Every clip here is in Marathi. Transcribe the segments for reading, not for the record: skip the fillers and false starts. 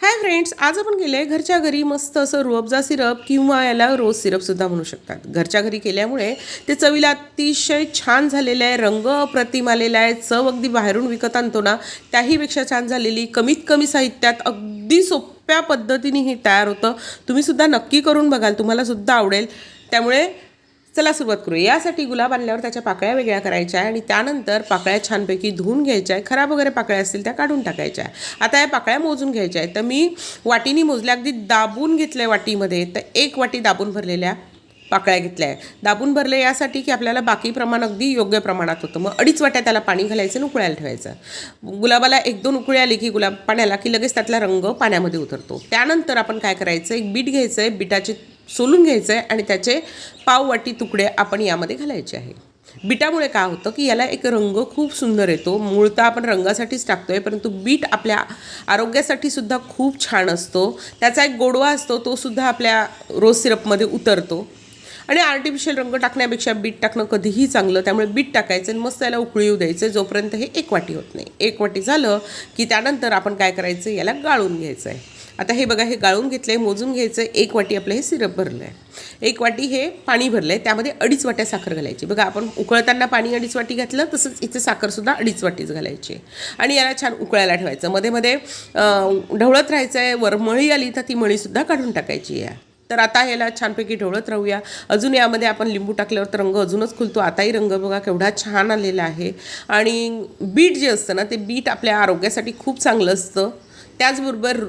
हाय फ्रेंड्स, आज आपण केलं आहे घरच्या घरी मस्त असं रूअफजा सिरप किंवा याला रोज सिरपसुद्धा म्हणू शकतात. घरच्या घरी केल्यामुळे ते चवीला अतिशय छान झालेलं आहे, रंग अप्रतिम आलेला आहे, चव अगदी बाहेरून विकत आणतो ना त्याहीपेक्षा छान झालेली, कमीत कमी साहित्यात अगदी सोप्या पद्धतीने हे तयार होतं. तुम्हीसुद्धा नक्की करून बघाल, तुम्हालासुद्धा आवडेल. त्यामुळे चला सुरुवात करूया. यासाठी गुलाब आणल्यावर त्याच्या पाकळ्या वेगळ्या करायच्या आहे आणि त्यानंतर पाकळ्या छानपैकी धुवून घ्यायच्या आहे. खराब वगैरे पाकळ्या असतील त्या काढून टाकायच्या आहे. आता या पाकळ्या मोजून घ्यायच्या आहेत. तर मी वाटीनी मोजल्या, अगदी दाबून घेतलं आहे वाटीमध्ये. तर 1 वाटी दाबून भरलेल्या पाकळ्या घेतल्या आहे. दाबून भरले यासाठी की आपल्याला बाकी प्रमाण अगदी योग्य प्रमाणात होतं. मग 2.5 वाट्या त्याला पाणी घालायचं आणि उकळायला ठेवायचं. गुलाबाला 1-2 उकळी आली की गुलाब पाण्याला की लगेच त्यातला रंग पाण्यामध्ये उतरतो. त्यानंतर आपण काय करायचं, एक बीट घ्यायचं आहे, बिटाचे सोलून घ्यायचं आहे आणि त्याचे पाव वाटी तुकडे आपण यामध्ये घालायचे आहे. बीटामुळे काय होतं की याला एक रंग खूप सुंदर येतो. मूळतः आपण रंगासाठीच टाकतोय, परंतु बीट आपल्या आरोग्यासाठी सुद्धा खूप छान असतो. त्याचा एक गोडवा असतो, तो सुद्धा आपल्या रोज सिरपमध्ये उतरतो. आणि आर्टिफिशियल रंग टाकण्यापेक्षा बीट टाकणं कधीही चांगलं. त्यामुळे बीट टाकायचं आणि मस्त याला उकळी येऊ द्यायचं, जोपर्यंत हे 1 वाटी होत नाही. 1 वाटी झालं की त्यानंतर आपण काय करायचं, याला गाळून घ्यायचं आहे. आता हे बघा, हे गाळून घेतलं आहे, मोजून घ्यायचं. 1 वाटी आपलं हे सिरप भरलं आहे. 1 वाटी हे पाणी भरलं आहे, त्यामध्ये 2.5 वाट्या साखर घालायची. बघा, आपण उकळताना पाणी 2.5 वाटी घातलं, तसंच इथे साखरसुद्धा 2.5 वाटीच घालायची आणि याला छान उकळायला ठेवायचं. मध्ये मध्ये ढवळत राहायचं आहे. वर मळी आली तर ती मळीसुद्धा काढून टाकायची आहे. तर आता याला छानपैकी ढवळत राहूया. अजून यामध्ये आपण लिंबू टाकल्यावर तर रंग अजूनच खुलतो. आताही रंग बघा केवढा छान आलेला आहे. आणि बीट जे असतं ना, ते बीट आपल्या आरोग्यासाठी खूप चांगलं असतं. त्याचबरोबर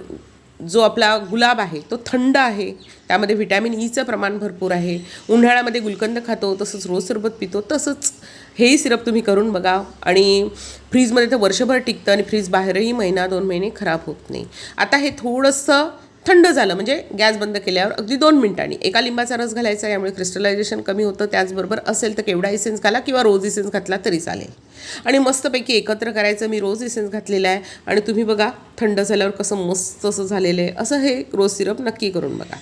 जो आपला गुलाब आहे तो थंड आहे, त्यामध्ये व्हिटॅमिन ईचं प्रमाण भरपूर आहे. उन्हाळ्यामध्ये गुलकंद खातो, तसंच रोज सरबत पितो, तसंच हेही सिरप तुम्ही करून बघा. आणि फ्रीजमध्ये तर वर्षभर टिकतं आणि फ्रीज बाहेरही 1-2 महिने खराब होत नाही. आता हे थोडंसं थंड झालं म्हणजे गॅस बंद केल्यावर अगदी 2 मिनिटांनी 1 लिंबाचा रस घालायचा, यामुळे क्रिस्टलायझेशन कमी होतं. त्याचबरोबर असेल तर केवडा इसेन्स घाला किंवा रोज इसेन्स घातला तरी चालेल आणि मस्तपैकी एकत्र करायचं. मी रोज इसेन्स घातलेला आहे आणि तुम्ही बघा थंड झाल्यावर कसं मस्त असं झालेलं आहे. असं हे रोज सिरप नक्की करून बघा.